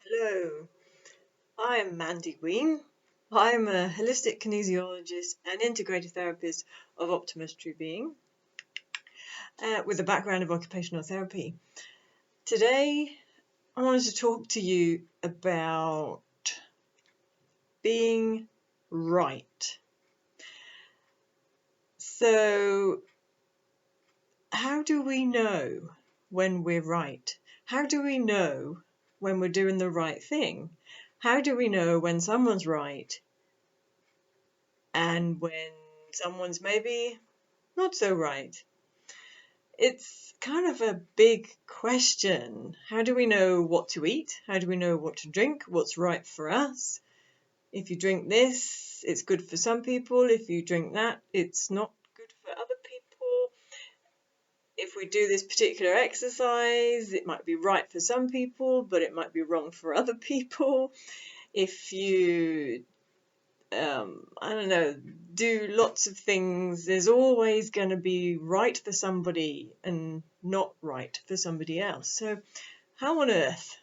Hello, I'm Mandy Wheen. I'm a holistic kinesiologist and integrated therapist of Optimus True Being with a background of occupational therapy. Today, I wanted to talk to you about being right. So, how do we know when we're right? How do we know when we're doing the right thing? How do we know when someone's right and when someone's maybe not so right? It's kind of a big question. How do we know what to eat? How do we know what to drink? What's right for us? If you drink this, it's good for some people. If you drink that, it's not good for other people. If we do this particular exercise, it might be right for some people, but it might be wrong for other people. If you I don't know, do lots of things, there's always going to be right for somebody and not right for somebody else. So how on earth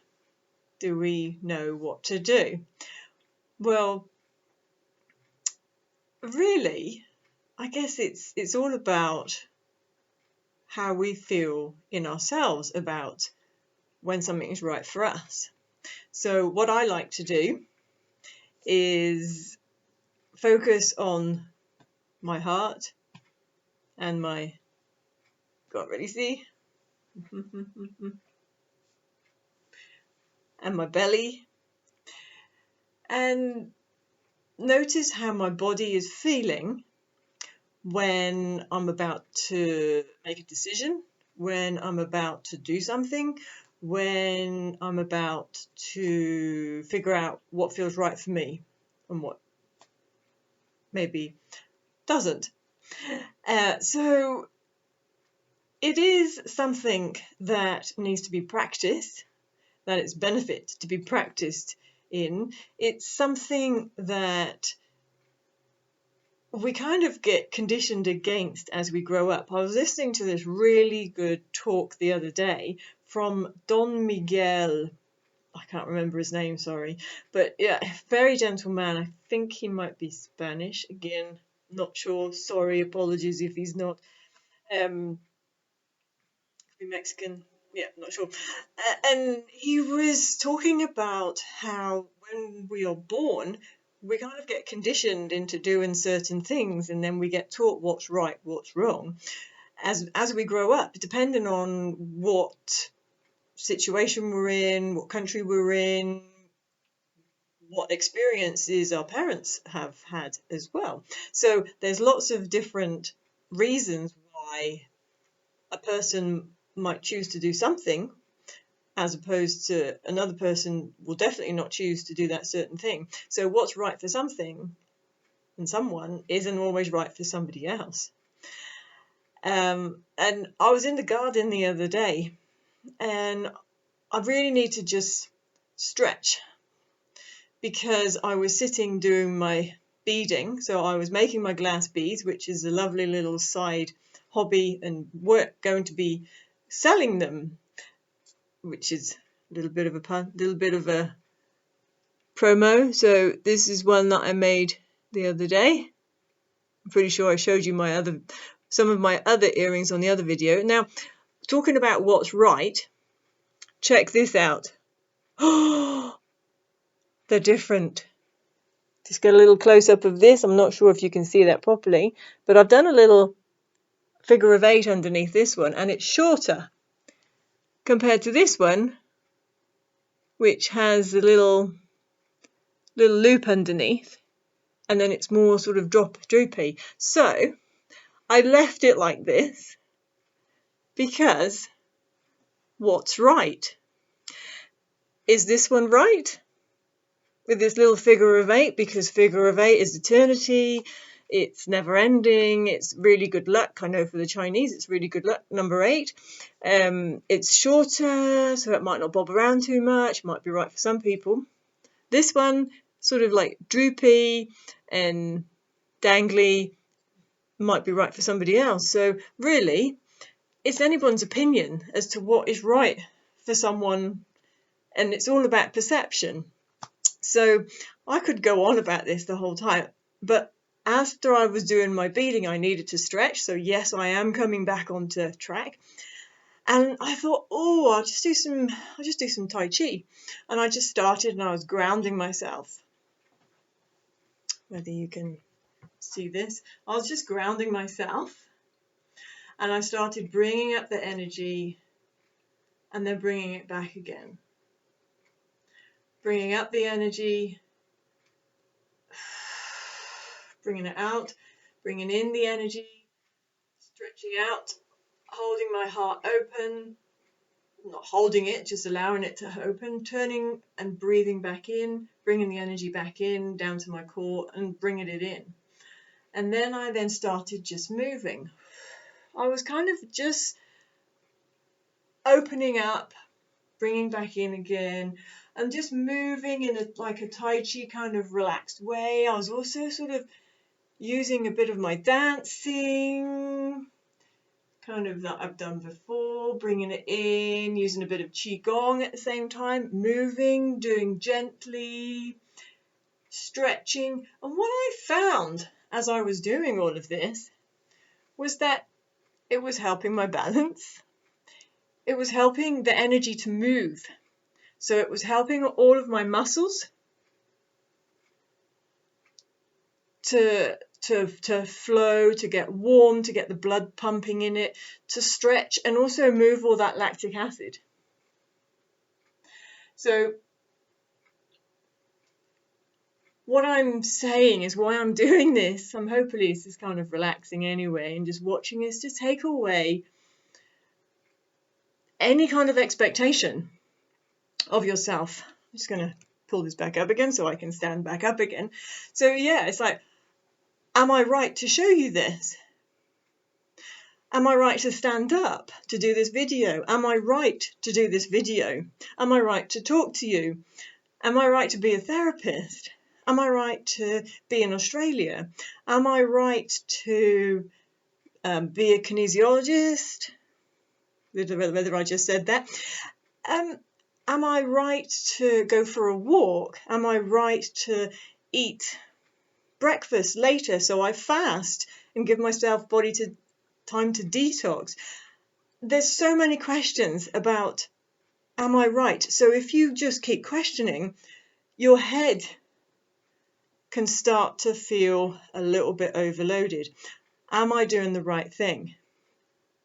do we know what to do? Well, really, I guess it's all about how we feel in ourselves about when something is right for us. So what I like to do is focus on my heart and my, can't really see, and my belly, and notice how my body is feeling when I'm about to make a decision, when I'm about to do something, when I'm about to figure out what feels right for me and what maybe doesn't. So it is something that needs to be practiced, that it's benefit to be practiced in. It's something that we kind of get conditioned against as we grow up. I was listening to this really good talk the other day from Don Miguel. I can't remember his name, sorry. But yeah, very gentle man. I think he might be Spanish. Again, not sure. Sorry, apologies if he's not. Mexican. Yeah, not sure. And he was talking about how when we are born, we kind of get conditioned into doing certain things, and then we get taught what's right, what's wrong. As we grow up, depending on what situation we're in, what country we're in, what experiences our parents have had as well. So there's lots of different reasons why a person might choose to do something, as opposed to another person will definitely not choose to do that certain thing. So what's right for something and someone isn't always right for somebody else. And I was in the garden the other day, and I really need to just stretch, because I was sitting doing my beading. So I was making my glass beads, which is a lovely little side hobby, and we're going to be selling them, which is a little bit of a pun, little bit of a promo. So this is one that I made the other day. I'm pretty sure I showed you some of my other earrings on the other video. Now, talking about what's right, check this out. Oh, they're different. Just get a little close up of this. I'm not sure if you can see that properly, but I've done a little figure of 8 underneath this one, and it's shorter compared to this one, which has a little loop underneath, and then it's more sort of droopy. So I left it like this because what's right? Is this one right? With this little figure of 8, because figure of 8 is eternity, it's never ending, it's really good luck. I know for the Chinese it's really good luck, number 8. It's shorter, so it might not bob around too much, might be right for some people. This one, sort of like droopy and dangly, might be right for somebody else. So really, it's anyone's opinion as to what is right for someone and it's all about perception. So I could go on about this the whole time, but after I was doing my beading, I needed to stretch. So yes, I am coming back onto track. And I thought, oh, I'll just do some Tai Chi. And I just started and I was grounding myself. Whether you can see this, I was just grounding myself. And I started bringing up the energy and then bringing it back again. Bringing up the energy, bringing it out, bringing in the energy, stretching out, holding my heart open, not holding it, just allowing it to open, turning and breathing back in, bringing the energy back in, down to my core and bringing it in. And then I started just moving. I was kind of just opening up, bringing back in again, and just moving in like a Tai Chi kind of relaxed way. I was also sort of using a bit of my dancing, kind of that I've done before, bringing it in, using a bit of Qigong at the same time, moving, doing gently, stretching. And what I found as I was doing all of this was that it was helping my balance. It was helping the energy to move. So it was helping all of my muscles to flow, to get warm, to get the blood pumping in it, to stretch, and also move all that lactic acid. So what I'm saying is why I'm doing this. Hopefully this is kind of relaxing anyway, and just watching is to take away any kind of expectation of yourself. I'm just going to pull this back up again so I can stand back up again. So yeah, it's like, am I right to show you this? Am I right to stand up to do this video? Am I right to do this video? Am I right to talk to you? Am I right to be a therapist? Am I right to be in Australia? Am I right to be a kinesiologist? Whether I just said that. Am I right to go for a walk? Am I right to eat breakfast later so I fast and give myself time to detox? There's so many questions about, am I right? So if you just keep questioning, your head can start to feel a little bit overloaded. Am I doing the right thing?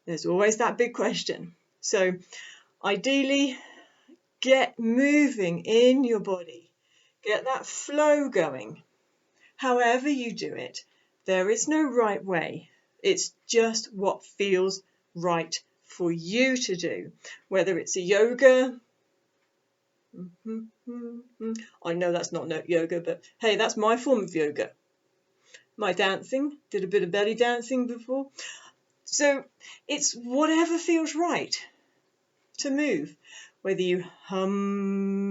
There's always that big question. So ideally, get moving in your body. Get that flow going. However you do it, there is no right way. It's just what feels right for you to do. Whether it's a yoga, I know that's not yoga, but hey, that's my form of yoga. My dancing, did a bit of belly dancing before. So it's whatever feels right to move. Whether you hum,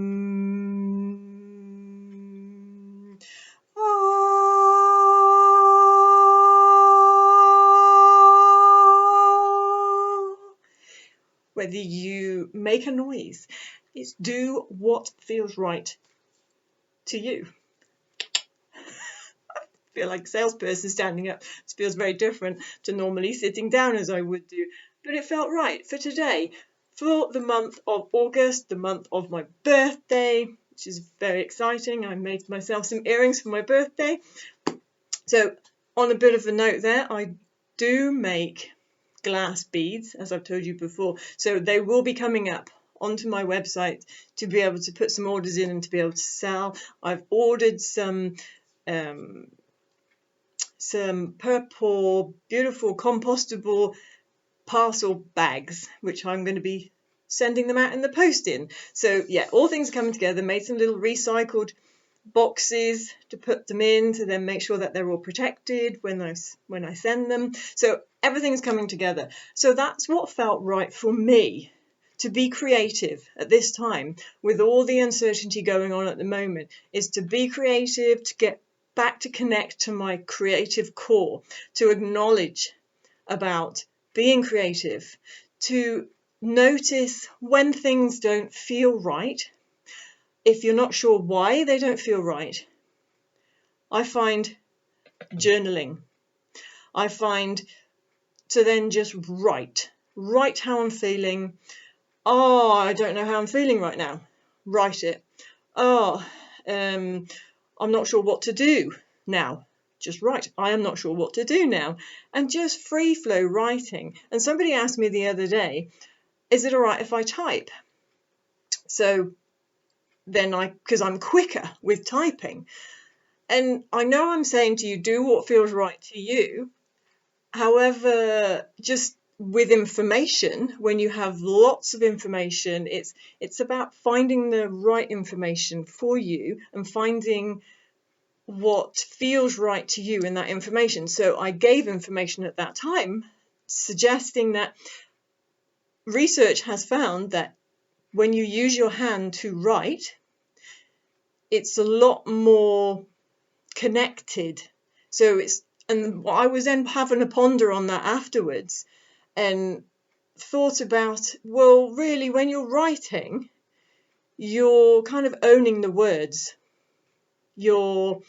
whether you make a noise, it's do what feels right to you. I feel like a salesperson standing up. This feels very different to normally sitting down as I would do, but it felt right for today, for the month of August, the month of my birthday, which is very exciting. I made myself some earrings for my birthday. So on a bit of a note there, I do make glass beads, as I've told you before. So they will be coming up onto my website to be able to put some orders in and to be able to sell. I've ordered some purple, beautiful, compostable parcel bags, which I'm going to be sending them out in the post in. So yeah, all things are coming together. Made some little recycled boxes to put them in to then make sure that they're all protected when I send them. So everything's coming together. So that's what felt right for me, to be creative at this time with all the uncertainty going on at the moment, is to be creative, to get back to connect to my creative core, to acknowledge about being creative, to notice when things don't feel right, if you're not sure why they don't feel right, I find journaling. I find to then just write how I'm feeling. Oh, I don't know how I'm feeling right now. Write it. Oh, I'm not sure what to do now. Just write. I am not sure what to do now. And just free flow writing. And somebody asked me the other day, is it all right if I type? So then because I'm quicker with typing. And I know I'm saying to you, do what feels right to you. However, just with information, when you have lots of information, it's about finding the right information for you and finding what feels right to you in that information. So I gave information at that time suggesting that research has found that when you use your hand to write, it's a lot more connected. And I was then having a ponder on that afterwards and thought about, well, really, when you're writing, you're kind of owning the words. You're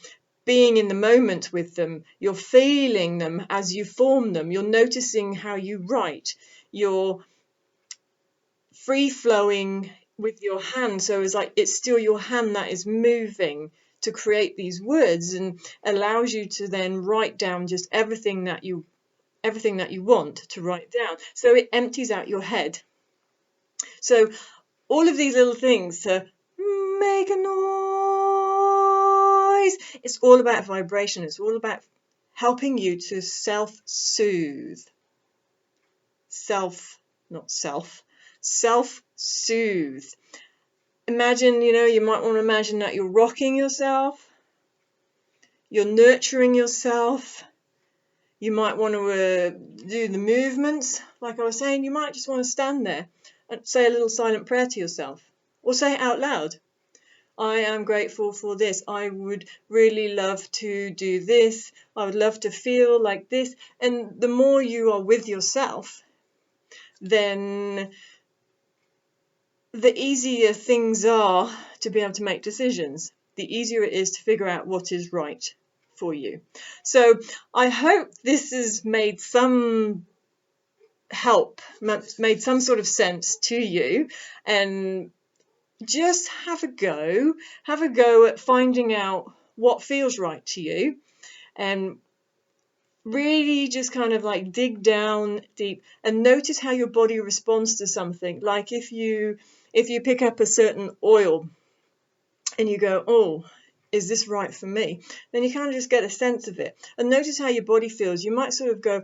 being in the moment with them. You're feeling them as you form them. You're noticing how you write. You're free flowing with your hand. So it's still your hand that is moving to create these words, and allows you to then write down just everything that you want to write down. So it empties out your head. So all of these little things to make a noise, it's all about vibration. It's all about helping you to self-soothe. Self-soothe. Imagine, you might want to imagine that you're rocking yourself. You're nurturing yourself. You might want to do the movements. Like I was saying, you might just want to stand there and say a little silent prayer to yourself. Or say it out loud. I am grateful for this. I would really love to do this. I would love to feel like this. And the more you are with yourself, then the easier things are to be able to make decisions. The easier it is to figure out what is right for you. So I hope this has made some help, made some sort of sense to you, and just have a go at finding out what feels right to you, and really just kind of like dig down deep and notice how your body responds to something. Like if you pick up a certain oil and you go, oh, is this right for me? Then you kind of just get a sense of it and notice how your body feels. You might sort of go,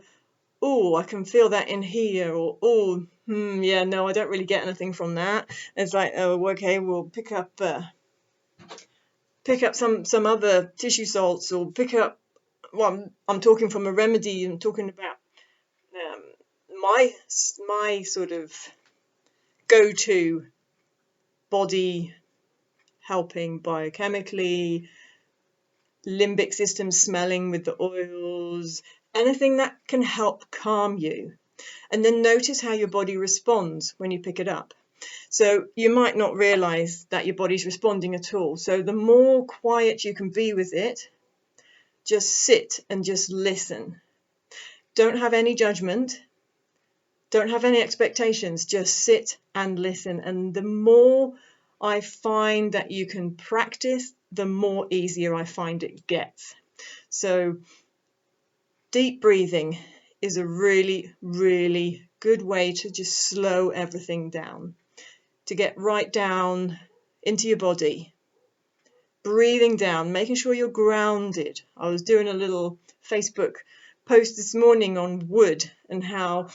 oh, I can feel that in here, or oh, yeah, no, I don't really get anything from that. And it's like, oh, okay, we'll pick up some other tissue salts, or pick up. Well, I'm talking from a remedy. I'm talking about my sort of go-to body helping biochemically, limbic system smelling with the oils, anything that can help calm you. And then notice how your body responds when you pick it up. So you might not realize that your body's responding at all. So the more quiet you can be with it, just sit and just listen. Don't have any judgment. Don't have any expectations. Just sit and listen. And the more I find that you can practice, the more easier I find it gets. So deep breathing is a really, really good way to just slow everything down, to get right down into your body. Breathing down, making sure you're grounded. I was doing a little Facebook post this morning on wood and how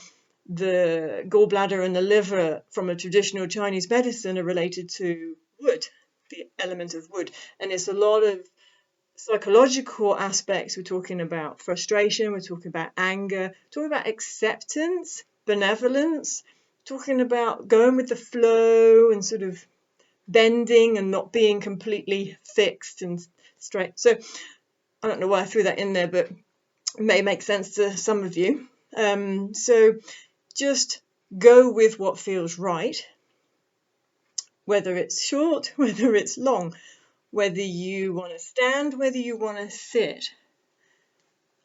the gallbladder and the liver from a traditional Chinese medicine are related to wood, the element of wood. And it's a lot of psychological aspects. We're talking about frustration, we're talking about anger, we're talking about acceptance, benevolence, talking about going with the flow and sort of bending and not being completely fixed and straight. So I don't know why I threw that in there, but it may make sense to some of you. So just go with what feels right. whether it's short, whether it's long, whether you want to stand, whether you want to sit,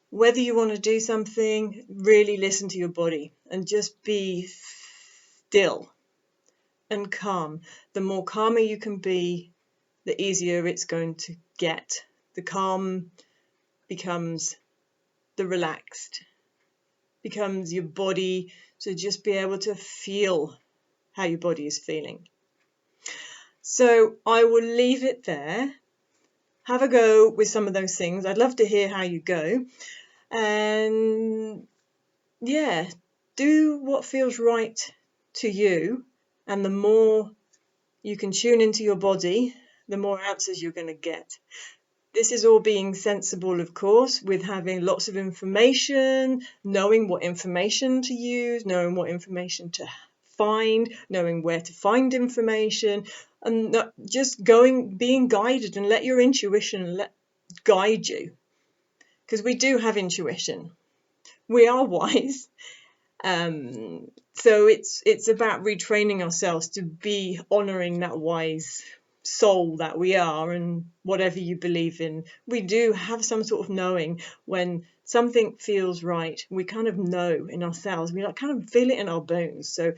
whether you want to do something, really listen to your body and just be still and calm. The more calmer you can be, the easier it's going to get. The calm becomes the relaxed, becomes your body, so just be able to feel how your body is feeling. So I will leave it there. Have a go with some of those things. I'd love to hear how you go. And yeah, do what feels right to you. And the more you can tune into your body, the more answers you're going to get. This is all being sensible, of course, with having lots of information, knowing what information to use, knowing what information to find, knowing where to find information, and just being guided, and let your intuition guide you. Because we do have intuition. We are wise. So it's about retraining ourselves to be honouring that wise soul that we are, and whatever you believe in, we do have some sort of knowing when something feels right. We kind of know in ourselves, we kind of feel it in our bones. So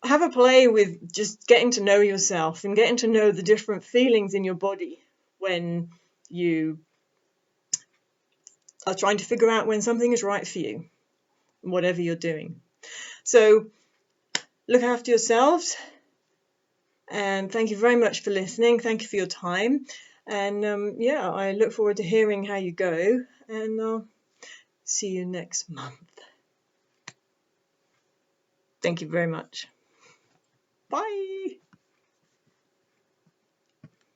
have a play with just getting to know yourself and getting to know the different feelings in your body when you are trying to figure out when something is right for you, whatever you're doing. So look after yourselves, and thank you very much for listening. Thank you for your time, and yeah, I look forward to hearing how you go, and I'll see you next month. Thank you very much. Bye.